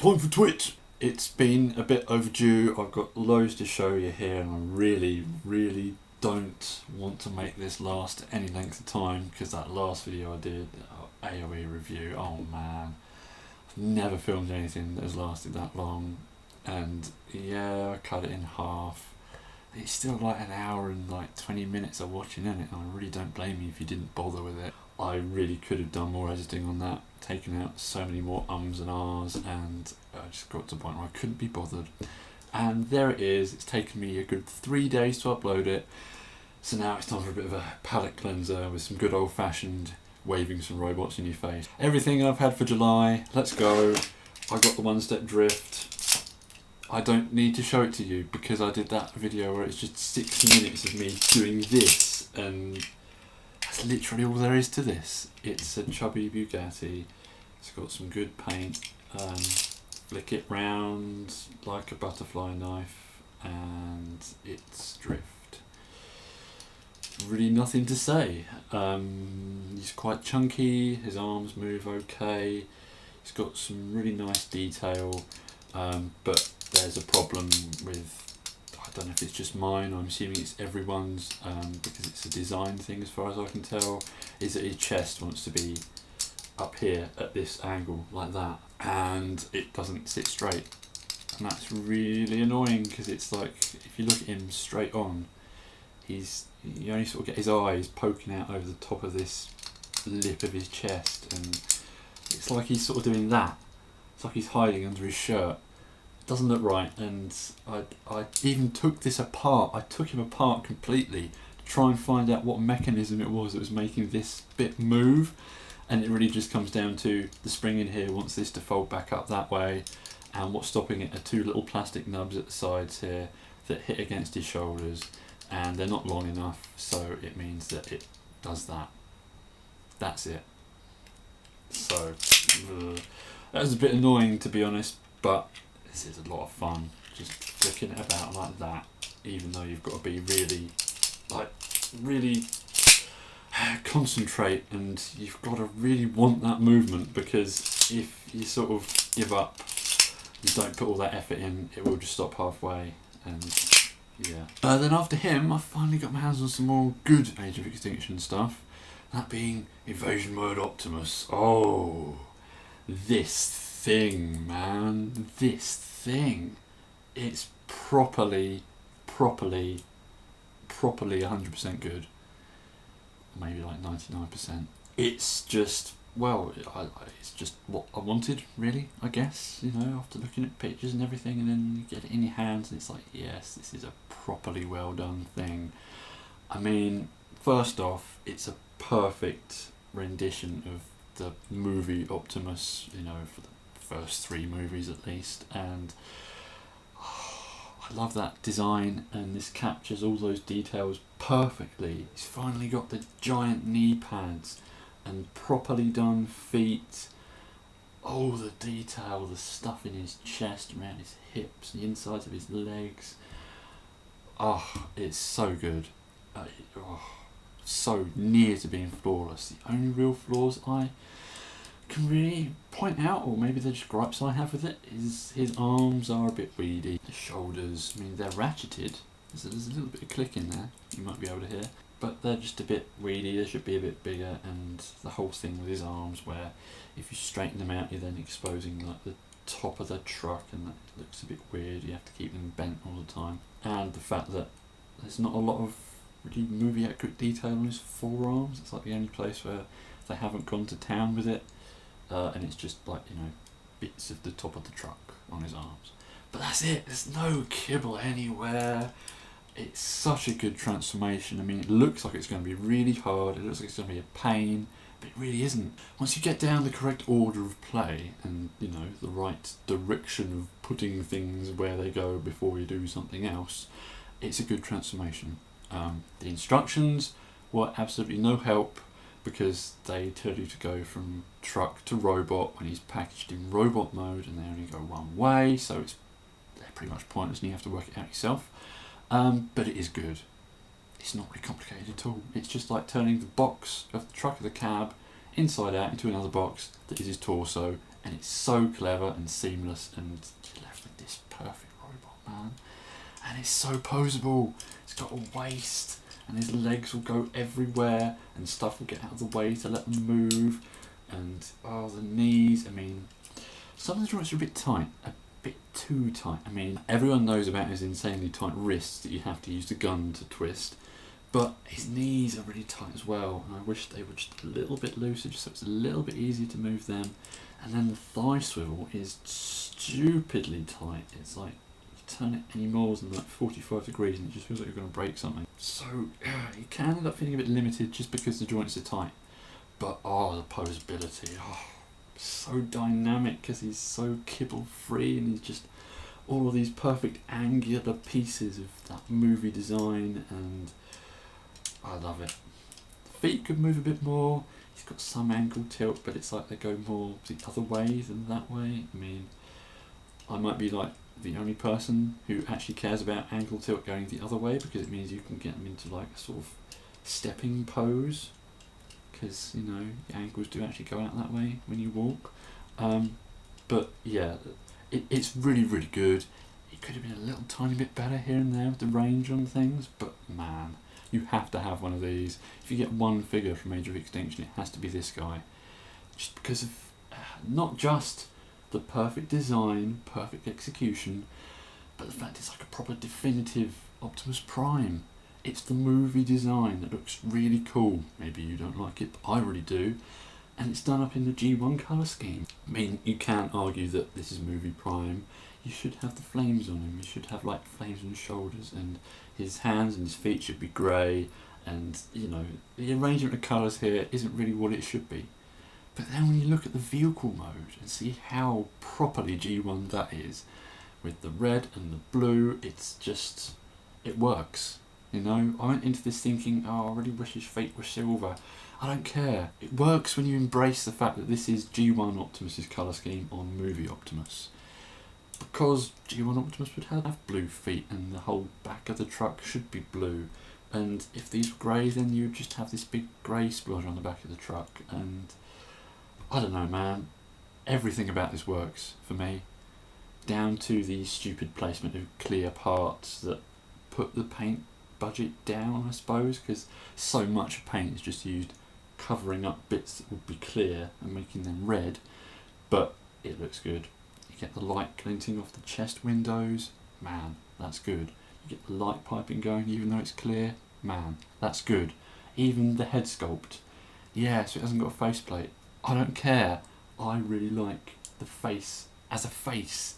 Time for Twitch! It's been a bit overdue. I've got loads to show you here, and I really don't want to make this last any length of time, because that last video I did, AOE review, oh man, I've never filmed anything that has lasted that long. And yeah, I cut it in half. It's still like an hour and like 20 minutes of watching in it, and I really don't blame you if you didn't bother with it. I really could have done more editing on that, taken out so many more ums and ahs, and I just got to the point where I couldn't be bothered. And there it is. It's taken me a good 3 days to upload it, so now it's time for a bit of a palate cleanser with some good old-fashioned waving some robots in your face. Everything I've had for July, let's go. I got the one-step drift. I don't need to show it to you because I did that video where it's just 6 minutes of me doing this, and that's literally all there is to this. It's a chubby Bugatti. It's got some good paint. Flick it round like a butterfly knife, and it's drift. Really nothing to say. He's quite chunky. His arms move okay. He's got some really nice detail, but there's a problem with, I don't know if it's just mine, I'm assuming it's everyone's, because it's a design thing as far as I can tell, is that his chest wants to be up here at this angle like that, and it doesn't sit straight, and that's really annoying because it's like, if you look at him straight on, you only sort of get his eyes poking out over the top of this lip of his chest, and it's like he's sort of doing that. It's like he's hiding under his shirt. It doesn't look right, and I even took this apart. I took him apart completely to try and find out what mechanism it was that was making this bit move, and it really just comes down to the spring in here wants this to fold back up that way, and what's stopping it are two little plastic nubs at the sides here that hit against his shoulders, and they're not long enough, so it means that it does that. That's it. So that was a bit annoying, to be honest, but this is a lot of fun, just flicking it about like that, even though you've got to be really concentrate, and you've got to really want that movement, because if you sort of give up, you don't put all that effort in, it will just stop halfway, and yeah. Then after him, I finally got my hands on some more good Age of Extinction stuff, that being Invasion Mode Optimus. Oh, this thing, man, this thing, it's properly 100% good, maybe like 99%. It's just, well, it's just what I wanted, really, I guess, you know, after looking at pictures and everything, and then you get it in your hands and it's like, yes, this is a properly well done thing. I mean, first off, it's a perfect rendition of the movie Optimus, you know, for the first 3 movies at least, and I love that design, and this captures all those details perfectly. He's finally got the giant knee pads and properly done feet. Oh, the detail, the stuff in his chest, around his hips, the insides of his legs. Oh, it's so good. So near to being flawless. The only real flaws I can really point out, or maybe they're just gripes I have with it, is his arms are a bit weedy. The shoulders, I mean, they're ratcheted. There's a little bit of click in there, you might be able to hear, but they're just a bit weedy. They should be a bit bigger, and the whole thing with his arms, where if you straighten them out, you're then exposing like the top of the truck, and that looks a bit weird. You have to keep them bent all the time, and the fact that there's not a lot of really movie accurate detail on his forearms. It's like the only place where they haven't gone to town with it, and it's just like, you know, bits of the top of the truck on his arms, but that's it. There's no kibble anywhere. It's such a good transformation. I mean, it looks like it's going to be really hard, it looks like it's going to be a pain, but it really isn't. Once you get down the correct order of play, and, you know, the right direction of putting things where they go before you do something else, it's a good transformation. The instructions were absolutely no help, because they tell you to go from truck to robot when he's packaged in robot mode, and they only go one way, so they're pretty much pointless and you have to work it out yourself. But it is good. It's not really complicated at all. It's just like turning the box of the truck of the cab inside out into another box that is his torso, and it's so clever and seamless, and you're left with this perfect robot, man. And it's so poseable. It's got a waist, and his legs will go everywhere, and stuff will get out of the way to let them move. And oh, the knees. I mean, some of the joints are a bit tight, a bit too tight. I mean, everyone knows about his insanely tight wrists that you have to use the gun to twist, but his knees are really tight as well, and I wish they were just a little bit looser, just so it's a little bit easier to move them. And then the thigh swivel is stupidly tight. It's like, you turn it any more than like 45 degrees and it just feels like you're going to break something. So you can end up feeling a bit limited just because the joints are tight. But oh, the posability, oh, so dynamic because he's so kibble free, and he's just all of these perfect angular pieces of that movie design, and I love it. The feet could move a bit more. He's got some ankle tilt, but it's like they go more the other way than that way. I mean, I might be like the only person who actually cares about ankle tilt going the other way, because it means you can get them into like a sort of stepping pose, because, you know, your ankles do actually go out that way when you walk. But yeah, it's really, really good. It could have been a little tiny bit better here and there with the range on things, but man, you have to have one of these. If you get one figure from Age of Extinction, it has to be this guy. Just because of not just the perfect design, perfect execution, but the fact it's like a proper definitive Optimus Prime. It's the movie design that looks really cool. Maybe you don't like it, but I really do. And it's done up in the G1 colour scheme. I mean, you can't argue that this is movie Prime. You should have the flames on him. You should have like flames on his shoulders, and his hands and his feet should be grey. And, you know, the arrangement of colours here isn't really what it should be. But then when you look at the vehicle mode and see how properly G1 that is, with the red and the blue, it's just, it works. You know, I went into this thinking, oh, I really wish his fate was silver. I don't care. It works when you embrace the fact that this is G1 Optimus's colour scheme on movie Optimus. Because G1 Optimus would have blue feet, and the whole back of the truck should be blue. And if these were grey, then you'd just have this big grey splodge on the back of the truck. And I don't know, man. Everything about this works for me. Down to the stupid placement of clear parts that put the paint budget down, I suppose, because so much paint is just used covering up bits that would be clear and making them red, but it looks good. You get the light glinting off the chest windows, man, that's good. You get the light piping going even though it's clear, man, that's good. Even the head sculpt, yeah, so it hasn't got a faceplate. I don't care. I really like the face as a face.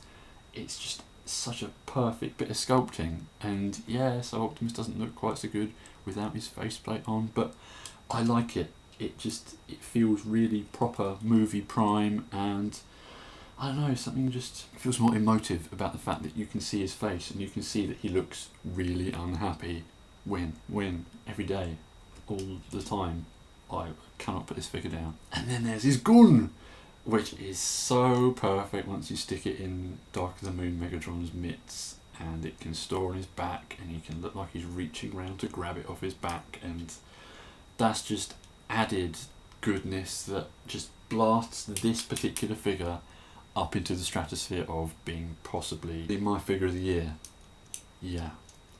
It's just such a perfect bit of sculpting, and yeah, so Optimus doesn't look quite so good without his faceplate on, but I like it. It feels really proper movie Prime, and I don't know, something just feels more emotive about the fact that you can see his face and you can see that he looks really unhappy. Win every day, all the time. I cannot put this figure down. And then there's his gun, which is so perfect once you stick it in Dark of the Moon Megatron's mitts, and it can store on his back, and he can look like he's reaching around to grab it off his back, and that's just added goodness that just blasts this particular figure up into the stratosphere of being possibly my figure of the year. Yeah,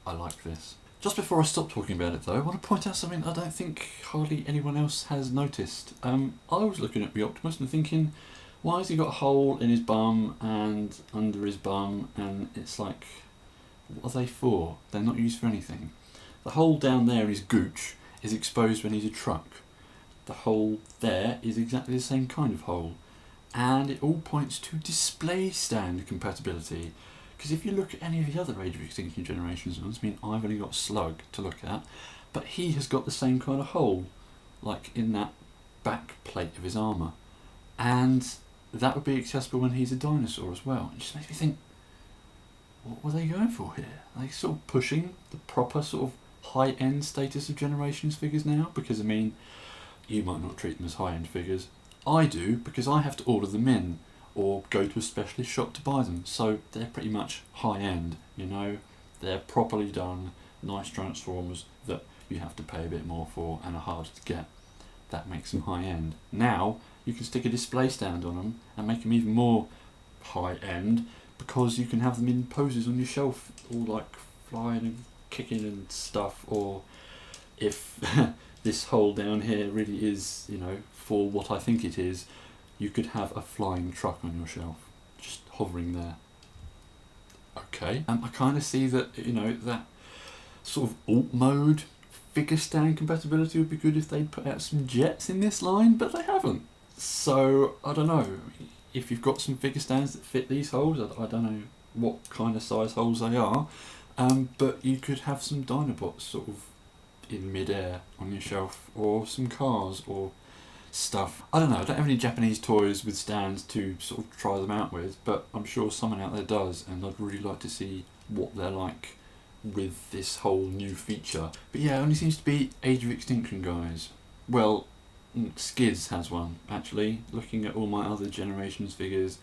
I like this. Just before I stop talking about it though, I want to point out something I don't think hardly anyone else has noticed. I was looking at the Optimus and thinking, why has he got a hole in his bum and under his bum, and it's like, what are they for? They're not used for anything. The hole down there in his gooch is exposed when he's a truck. The hole there is exactly the same kind of hole, and it all points to display stand compatibility. Because if you look at any of the other Age of Extinction generations ones, I mean, I've only got Slug to look at, but he has got the same kind of hole, like in that back plate of his armour. And that would be accessible when he's a dinosaur as well. It just makes me think, what were they going for here? Are they sort of pushing the proper sort of high-end status of Generations figures now? Because, I mean, you might not treat them as high-end figures. I do, because I have to order them in, or go to a specialist shop to buy them, so they're pretty much high-end, you know. They're properly done, nice Transformers that you have to pay a bit more for and are harder to get. that makes them high end. Now you can stick a display stand on them and make them even more high end, because you can have them in poses on your shelf, all like flying and kicking and stuff. Or if this hole down here really is, you know, for what I think it is, you could have a flying truck on your shelf, just hovering there. Okay, I kind of see that, you know, that sort of alt mode figure stand compatibility would be good if they put out some jets in this line, but they haven't. So I don't know if you've got some figure stands that fit these holes. I don't know what kind of size holes they are, but you could have some Dinobots sort of in mid-air on your shelf, or some cars or stuff. I don't know, I don't have any Japanese toys with stands to sort of try them out with, but I'm sure someone out there does, and I'd really like to see what they're like with this whole new feature. But yeah, it only seems to be Age of Extinction guys. Well, Skids has one, actually. Looking at all my other Generations figures,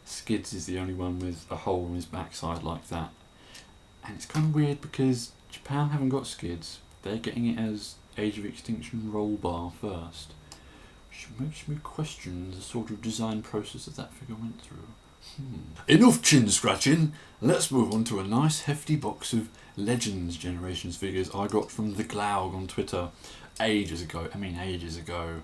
Skids is the only one with a hole in his backside like that. And it's kind of weird because Japan haven't got Skids. They're getting it as Age of Extinction roll bar first. Which makes me question the sort of design process that figure went through. Enough chin scratching, let's move on to a nice hefty box of Legends Generations figures I got from the Glaug on Twitter ages ago.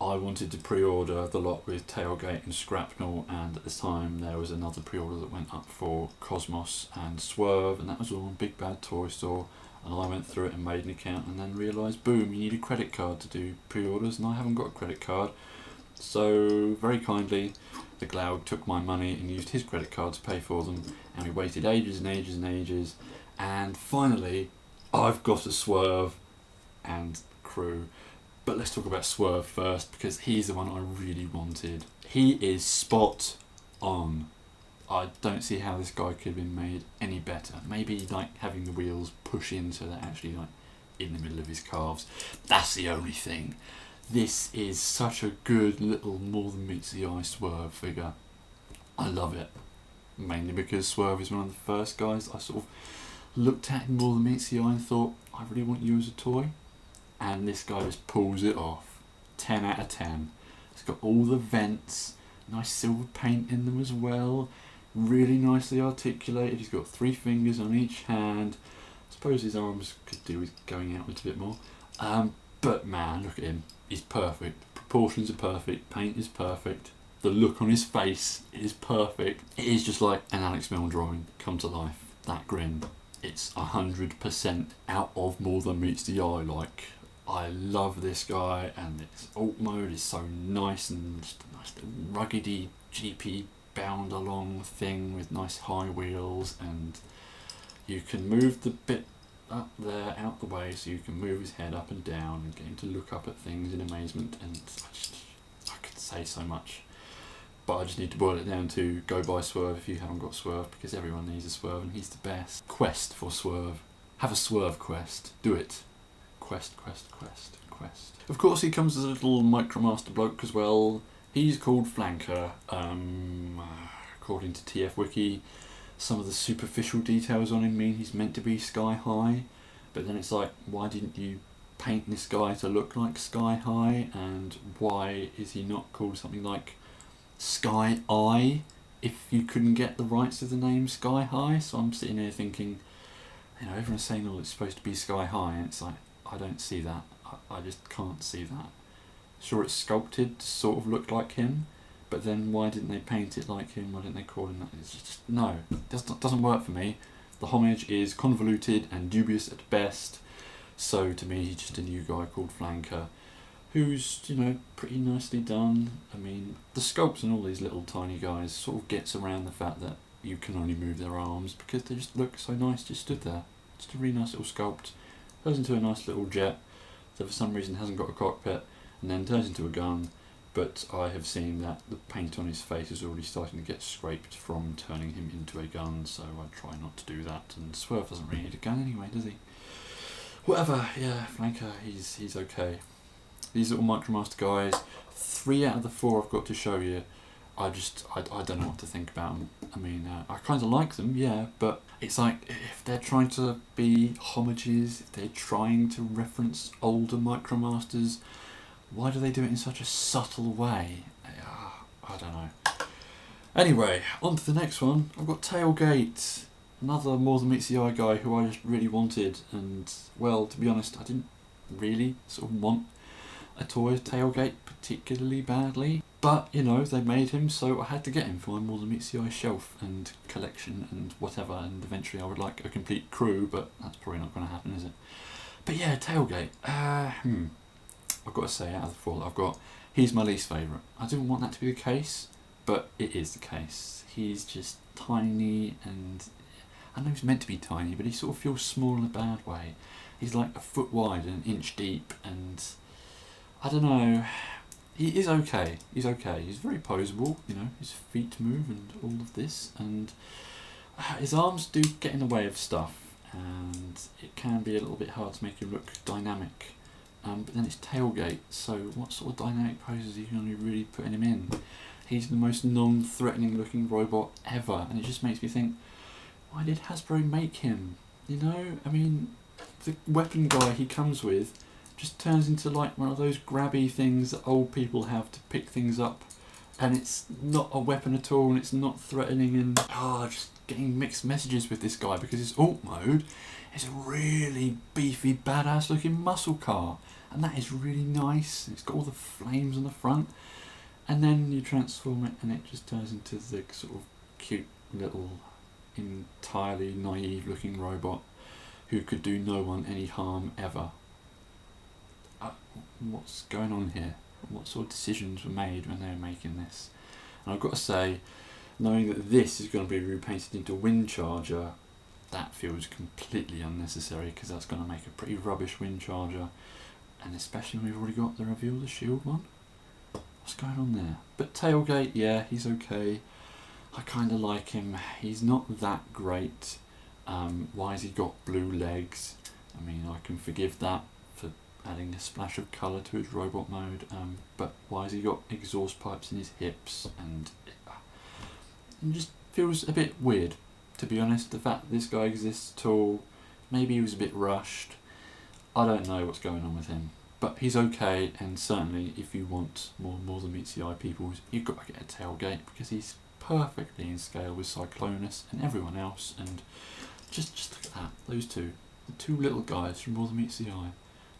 I wanted to pre-order the lot with Tailgate and Scrapnel, and at this time there was another pre-order that went up for Cosmos and Swerve, and that was all on Big Bad Toy Store. And I went through it and made an account, and then realised, boom, you need a credit card to do pre-orders, and I haven't got a credit card. So very kindly, the Glaug took my money and used his credit card to pay for them, and we waited ages and ages and ages, and finally I've got a Swerve and crew. But let's talk about Swerve first, because he's the one I really wanted. He is spot on. I don't see how this guy could have been made any better. Maybe like having the wheels push in so they're actually like in the middle of his calves. That's the only thing. This is such a good little more than meets the eye Swerve figure. I love it. Mainly because Swerve is one of the first guys I sort of looked at in more than meets the eye and thought, I really want you as a toy. And this guy just pulls it off. 10 out of 10. It's got all the vents, nice silver paint in them as well. Really nicely articulated. He's got 3 fingers on each hand. I suppose his arms could do with going out a little bit more. But man, look at him. He's perfect. Proportions are perfect. Paint is perfect. The look on his face is perfect. It is just like an Alex Milne drawing come to life. That grin. It's 100% out of more than meets the eye. Like, I love this guy, and its alt mode is so nice, and just a nice little ruggedy GP bound along thing with nice high wheels, and you can move the bit up there out the way so you can move his head up and down and get him to look up at things in amazement. And I could say so much, but I just need to boil it down to go buy Swerve if you haven't got Swerve, because everyone needs a Swerve and he's the best. Quest for Swerve. Have a Swerve quest. Do it. Quest. Of course he comes as a little Micromaster bloke as well. He's called Flanker, according to TF Wiki. Some of the superficial details on him mean he's meant to be Sky High, but then it's like, why didn't you paint this guy to look like Sky High, and why is he not called something like Sky Eye if you couldn't get the rights to the name Sky High? So I'm sitting here thinking, you know, everyone's saying, oh, it's supposed to be Sky High, and it's like, I don't see that. I just can't see that. Sure, it's sculpted to sort of look like him, but then why didn't they paint it like him? Why didn't they call him that? It's just, no, it doesn't work for me. The homage is convoluted and dubious at best, so to me he's just a new guy called Flanker, who's, you know, pretty nicely done. I mean, the sculpts and all these little tiny guys sort of gets around the fact that you can only move their arms because they just look so nice just stood there. Just a really nice little sculpt. Goes into a nice little jet that for some reason hasn't got a cockpit, and then turns into a gun, but I have seen that the paint on his face is already starting to get scraped from turning him into a gun, so I try not to do that, and Swerve doesn't really need a gun anyway, does he? Whatever, yeah, Flanker, he's okay. These little Micromaster guys, 3 out of the 4 I've got to show you, I don't know what to think about them. I mean, I kind of like them, yeah, but it's like, if they're trying to be homages, if they're trying to reference older Micromasters, Why do they do it in such a subtle way? I don't know. Anyway, on to the next one. I've got Tailgate. Another More Than Meets the Eye guy who I just really wanted, and well, to be honest, I didn't really sort of want a toy of Tailgate particularly badly, but you know, they made him, so I had to get him for my More Than Meets the Eye shelf and collection and whatever, and eventually I would like a complete crew, but that's probably not going to happen, is it? But yeah, Tailgate. I've got to say, out of the four that I've got, he's my least favourite. I didn't want that to be the case, but it is the case. He's just tiny, and I know he's meant to be tiny, but he sort of feels small in a bad way. He's like a foot wide and an inch deep, and I don't know. He is okay. He's okay. He's very poseable, you know, his feet move and all of this, and his arms do get in the way of stuff, and it can be a little bit hard to make him look dynamic. But then it's Tailgate, so what sort of dynamic poses are you going to be really putting him in? He's the most non-threatening looking robot ever, and it just makes me think, why did Hasbro make him? You know, I mean, the weapon guy he comes with just turns into like one of those grabby things that old people have to pick things up, and it's not a weapon at all, and it's not threatening, and just getting mixed messages with this guy, because his alt mode is a really beefy, badass looking muscle car, and that is really nice. It's got all the flames on the front, and then you transform it and it just turns into the sort of cute little entirely naive looking robot who could do no one any harm ever. What's going on here? What sort of decisions were made when they were making this? And I've got to say, knowing that this is going to be repainted into Windcharger, that feels completely unnecessary, because that's going to make a pretty rubbish Windcharger, and especially when we've already got the Reveal the Shield one. What's going on there? But Tailgate, yeah, he's okay. I kind of like him. He's not that great. Why has he got blue legs? I mean, I can forgive that for adding a splash of colour to his robot mode, but why has he got exhaust pipes in his hips? And it just feels a bit weird, to be honest. The fact that this guy exists at all, maybe he was a bit rushed. I don't know what's going on with him, but he's okay, and certainly if you want more Than Meets the Eye peoples, you've got to get a Tailgate, because he's perfectly in scale with Cyclonus and everyone else, and just look at that, those two, the two little guys from More Than Meets the Eye.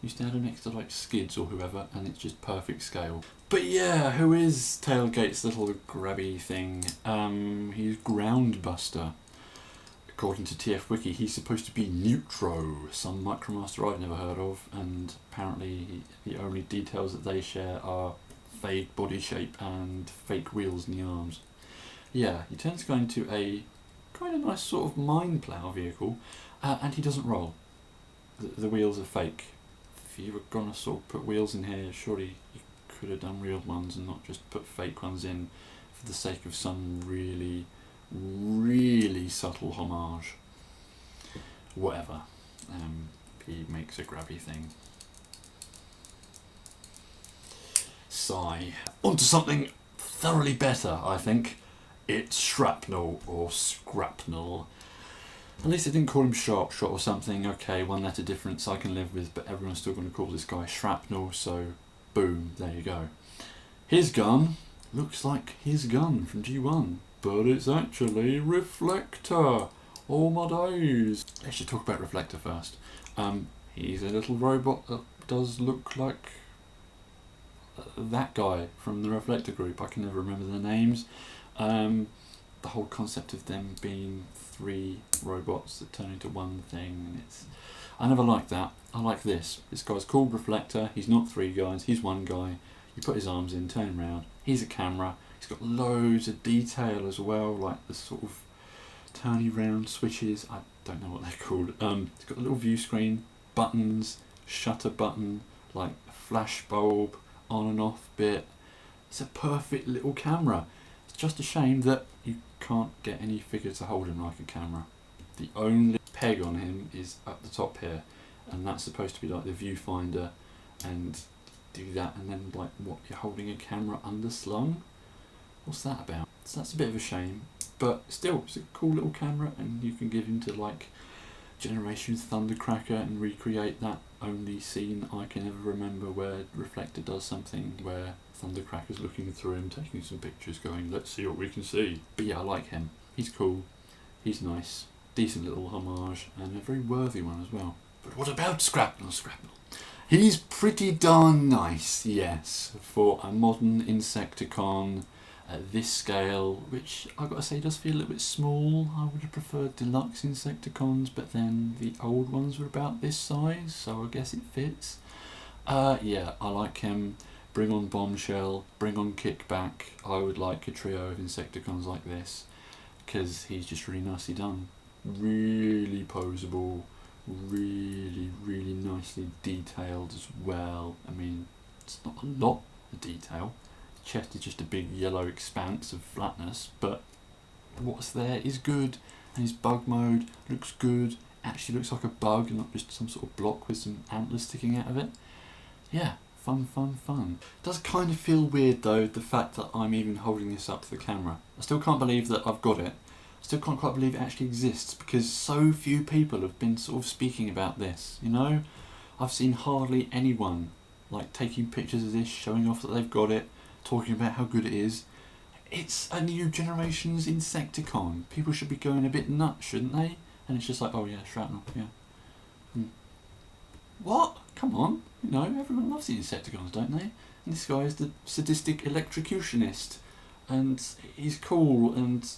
You stand them next to like Skids or whoever, and it's just perfect scale. But yeah, who is Tailgate's little grabby thing? He's Groundbuster. According to TF Wiki, he's supposed to be Neutro, some Micromaster I've never heard of, and apparently the only details that they share are fake body shape and fake wheels in the arms. Yeah, he turns to go into a kind of nice sort of mine plough vehicle, and he doesn't roll. The wheels are fake. If you were going to sort of put wheels in here, surely you could have done real ones and not just put fake ones in for the sake of some really, really subtle homage. Whatever. He makes a grabby thing. Sigh. On to something thoroughly better, I think. It's Shrapnel, or Scrapnel. At least they didn't call him Sharpshot or something. Okay, one letter difference I can live with, but everyone's still going to call this guy Shrapnel, so boom, there you go. His gun looks like his gun from G1, but it's actually Reflector. Oh my days. Let's just talk about Reflector first. He's a little robot that does look like that guy from the Reflector group. I can never remember their names. The whole concept of them being three robots that turn into one thing, and I never liked that. I like this. This guy's called Reflector. He's not three guys, he's one guy. You put his arms in, turn him around. He's a camera. He's got loads of detail as well, like the sort of turny round switches. I don't know what they're called. It's got a little view screen, buttons, shutter button, like a flash bulb, on and off bit. It's a perfect little camera. It's just a shame that you can't get any figure to hold him like a camera. The only peg on him is up the top here, and that's supposed to be like the viewfinder, and do that, and then like, what, you're holding a camera underslung? What's that about? So that's a bit of a shame, but still, it's a cool little camera, and you can give him to like Generation Thundercracker and recreate that only scene I can ever remember where Reflector does something where Thundercracker's looking through him, taking some pictures, going, let's see what we can see. But yeah, I like him. He's cool. He's nice. Decent little homage, and a very worthy one as well. But what about Scrapnel? He's pretty darn nice, yes, for a modern Insecticon at this scale, which I've got to say does feel a little bit small. I would have preferred deluxe Insecticons, but then the old ones were about this size, so I guess it fits. Yeah, I like him. Bring on Bombshell, bring on Kickback. I would like a trio of Insecticons like this, because he's just really nicely done. Really poseable, really nicely detailed as well. I mean, it's not a lot of detail. His chest is just a big yellow expanse of flatness, but what's there is good, and his bug mode looks good. Actually looks like a bug and not just some sort of block with some antlers sticking out of it. Yeah, fun. It does kind of feel weird though, the fact that I'm even holding this up to the camera. I still can't believe that I've got it. I still can't quite believe it actually exists, because so few people have been sort of speaking about this, you know? I've seen hardly anyone like taking pictures of this, showing off that they've got it, talking about how good it is. It's a new generation's Insecticon. People should be going a bit nuts, shouldn't they? And it's just like, oh yeah, Shrapnel, yeah. What? Come on. You know, everyone loves the Insecticons, don't they? And this guy is the sadistic electrocutionist. And he's cool, and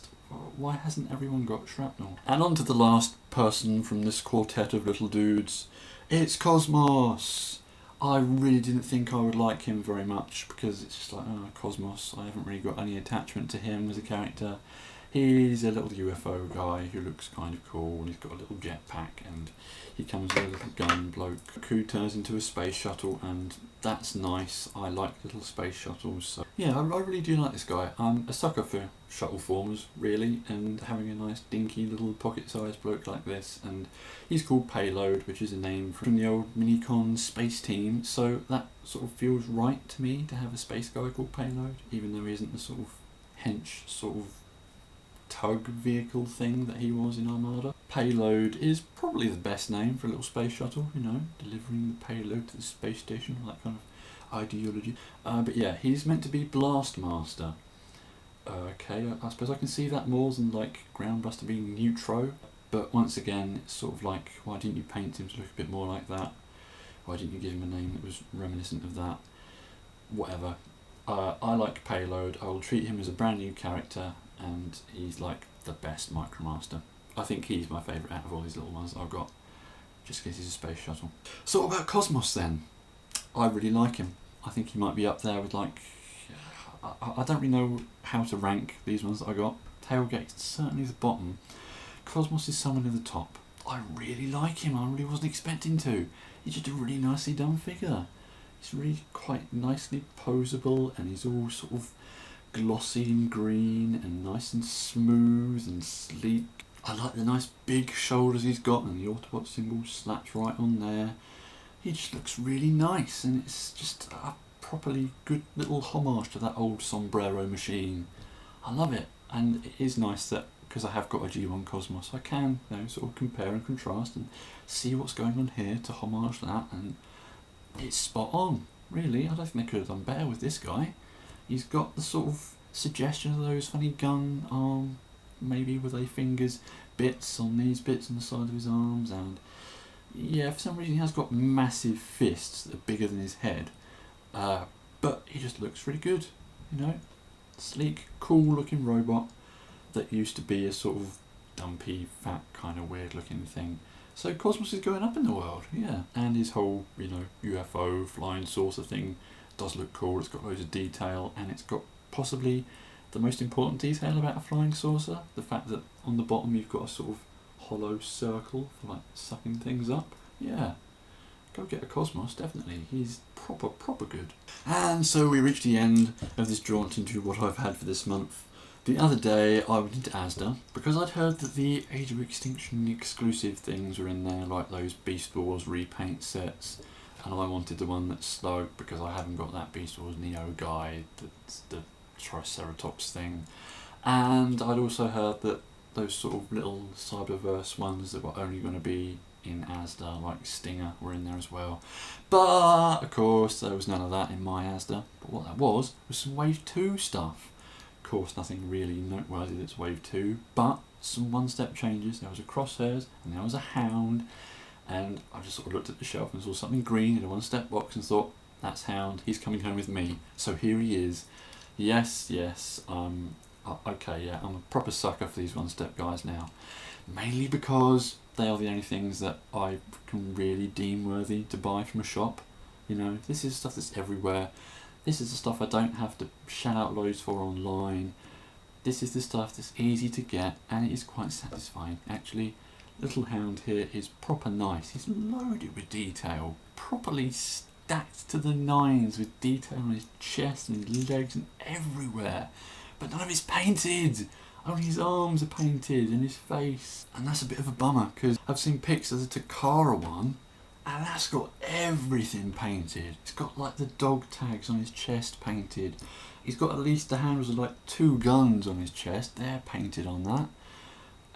why hasn't everyone got Shrapnel? And on to the last person from this quartet of little dudes. It's Cosmos! I really didn't think I would like him very much, because it's just like, oh, Cosmos, I haven't really got any attachment to him as a character. He's a little UFO guy who looks kind of cool, and he's got a little jetpack, and he comes with a little gun bloke who turns into a space shuttle, and that's nice. I like little space shuttles, so yeah, I really do like this guy. I'm a sucker for shuttle formers, really, and having a nice dinky little pocket-sized bloke like this, and he's called Payload, which is a name from the old Minicon space team, so that sort of feels right to me to have a space guy called Payload, even though he isn't the sort of hench sort of tug vehicle thing that he was in Armada. Payload is probably the best name for a little space shuttle, you know, delivering the payload to the space station, that kind of ideology. But yeah, he's meant to be Blastmaster. Okay, I suppose I can see that more than like Groundbuster being Neutro, but once again, it's sort of like, why didn't you paint him to look a bit more like that? Why didn't you give him a name that was reminiscent of that? Whatever. I like Payload. I will treat him as a brand new character, and he's like the best Micromaster. I think he's my favourite out of all these little ones that I've got, just because he's a space shuttle. So what about Cosmos then? I really like him. I think he might be up there with like, I don't really know how to rank these ones that I got. Tailgate's certainly the bottom. Cosmos is someone in the top. I really like him. I really wasn't expecting to. He's just a really nicely done figure. He's really quite nicely posable, and he's all sort of glossy and green and nice and smooth and sleek. I like the nice big shoulders he's got, and the Autobot symbol slaps right on there. He just looks really nice, and it's just a properly good little homage to that old Sombrero machine. I love it, and it is nice that, because I have got a G1 Cosmos, I can, you know, sort of compare and contrast and see what's going on here to homage that, and it's spot on, really. I don't think they could have done better with this guy. He's got the sort of suggestion of those funny gun arm, maybe with a fingers bits on these bits on the side of his arms, and yeah, for some reason he has got massive fists that are bigger than his head, but he just looks really good, you know, sleek, cool looking robot that used to be a sort of dumpy, fat, kind of weird looking thing. So Cosmos is going up in the world, yeah, and his whole, you know, UFO flying saucer thing does look cool. It's got loads of detail, and it's got possibly the most important detail about a flying saucer, the fact that on the bottom you've got a sort of hollow circle for like sucking things up. Yeah, go get a Cosmos, definitely. He's proper good. And so we reach the end of this jaunt into what I've had for this month. The other day I went into Asda because I'd heard that the Age of Extinction exclusive things were in there, like those Beast Wars repaint sets, and I wanted the one that's Slug because I haven't got that Beast Wars Neo guy, that's the Triceratops thing. And I'd also heard that those sort of little Cyberverse ones that were only going to be in Asda, like Stinger were in there as well. But of course there was none of that in my Asda. But what that was some Wave 2 stuff. Of course nothing really noteworthy that's Wave 2, but some one-step changes. There was a Crosshairs and there was a Hound, and I just sort of looked at the shelf and saw something green in a one-step box and thought, that's Hound, he's coming home with me. So here he is. Yes, okay, yeah, I'm a proper sucker for these one-step guys now. Mainly because they are the only things that I can really deem worthy to buy from a shop. You know, this is stuff that's everywhere. This is the stuff I don't have to shell out loads for online. This is the stuff that's easy to get, and it is quite satisfying. Actually, little Hound here is proper nice. He's loaded with detail, properly stacked to the nines with detail on his chest and his legs and everywhere. But none of it's painted. Only his arms are painted and his face. And that's a bit of a bummer, because I've seen pics of the Takara one, and that's got everything painted. It's got like the dog tags on his chest painted. He's got at least the handles of like 2 guns on his chest. They're painted on that.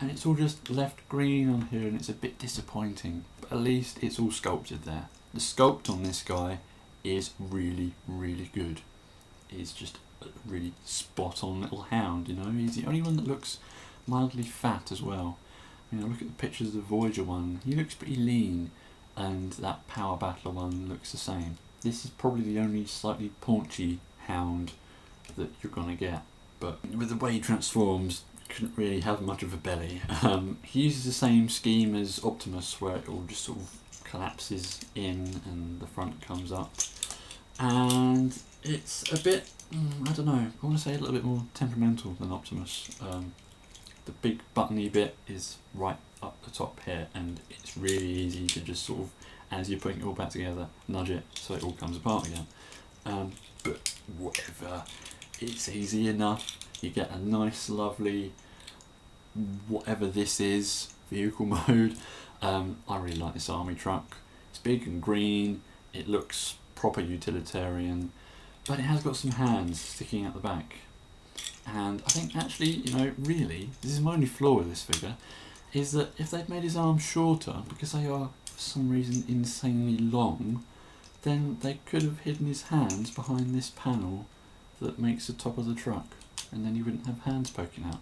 And it's all just left green on here, and it's a bit disappointing. But at least it's all sculpted there. The sculpt on this guy is really, really good. He's just a really spot on little Hound, you know. He's the only one that looks mildly fat as well. You know, look at the pictures of the Voyager one. He looks pretty lean, and that Power Battler one looks the same. This is probably the only slightly paunchy Hound that you're gonna get. But with the way he transforms, couldn't really have much of a belly. He uses the same scheme as Optimus, where it all just sort of collapses in and the front comes up. And it's a bit, I don't know, I want to say a little bit more temperamental than Optimus. The big buttony bit is right up the top here, and it's really easy to just sort of, as you're putting it all back together, nudge it so it all comes apart again. But whatever, it's easy enough. You get a nice, lovely, whatever this is, vehicle mode. I really like this army truck. It's big and green. It looks proper utilitarian, but it has got some hands sticking out the back. And I think actually, you know, really, this is my only flaw with this figure, is that if they'd made his arms shorter, because they are for some reason insanely long, then they could have hidden his hands behind this panel that makes the top of the truck, and then you wouldn't have hands poking out.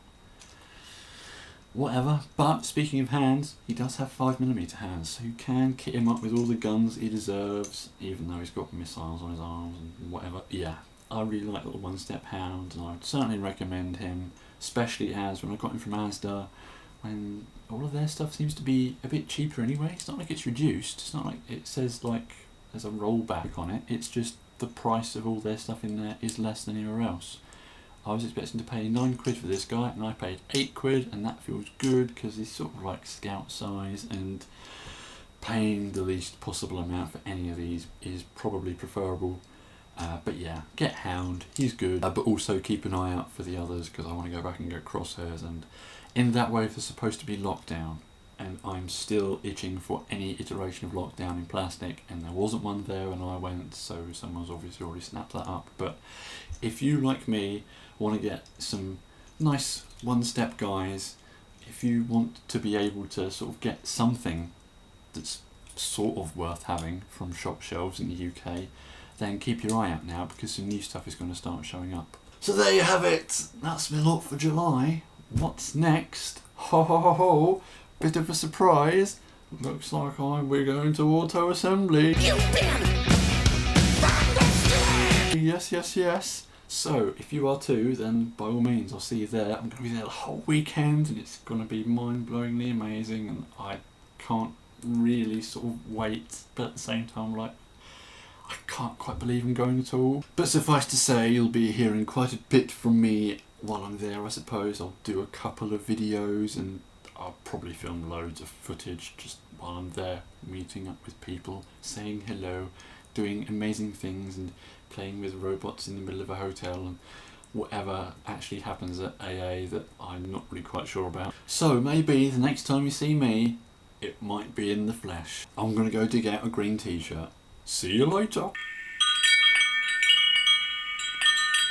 Whatever. But speaking of hands, he does have 5mm hands, so you can kit him up with all the guns he deserves, even though he's got missiles on his arms and whatever. Yeah, I really like little one-step Hound, and I would certainly recommend him, especially as when I got him from Asda, when all of their stuff seems to be a bit cheaper anyway. It's not like it's reduced. It's not like it says like there's a rollback on it. It's just the price of all their stuff in there is less than anywhere else. I was expecting to pay £9 for this guy, and I paid £8, and that feels good because he's sort of like scout size, and paying the least possible amount for any of these is probably preferable. But yeah, get Hound, he's good, but also keep an eye out for the others, because I want to go back and get Crosshairs, and in that way there's supposed to be Lockdown, and I'm still itching for any iteration of Lockdown in plastic, and there wasn't one there when I went, so someone's obviously already snapped that up. But if you, like me, want to get some nice one-step guys, if you want to be able to sort of get something that's sort of worth having from shop shelves in the UK, then keep your eye out now, because some new stuff is going to start showing up. So there you have it, that's my lot for July. What's next? Ho ho ho ho, bit of a surprise. Looks like we're going to auto assembly. Yes. So, if you are too, then by all means, I'll see you there. I'm going to be there the whole weekend, and it's going to be mind-blowingly amazing, and I can't really sort of wait, but at the same time, like, I can't quite believe I'm going at all. But suffice to say, you'll be hearing quite a bit from me while I'm there, I suppose. I'll do a couple of videos, and I'll probably film loads of footage just while I'm there, meeting up with people, saying hello, doing amazing things, and playing with robots in the middle of a hotel, and whatever actually happens at AA that I'm not really quite sure about. So maybe the next time you see me, it might be in the flesh. I'm going to go dig out a green t-shirt. See you later.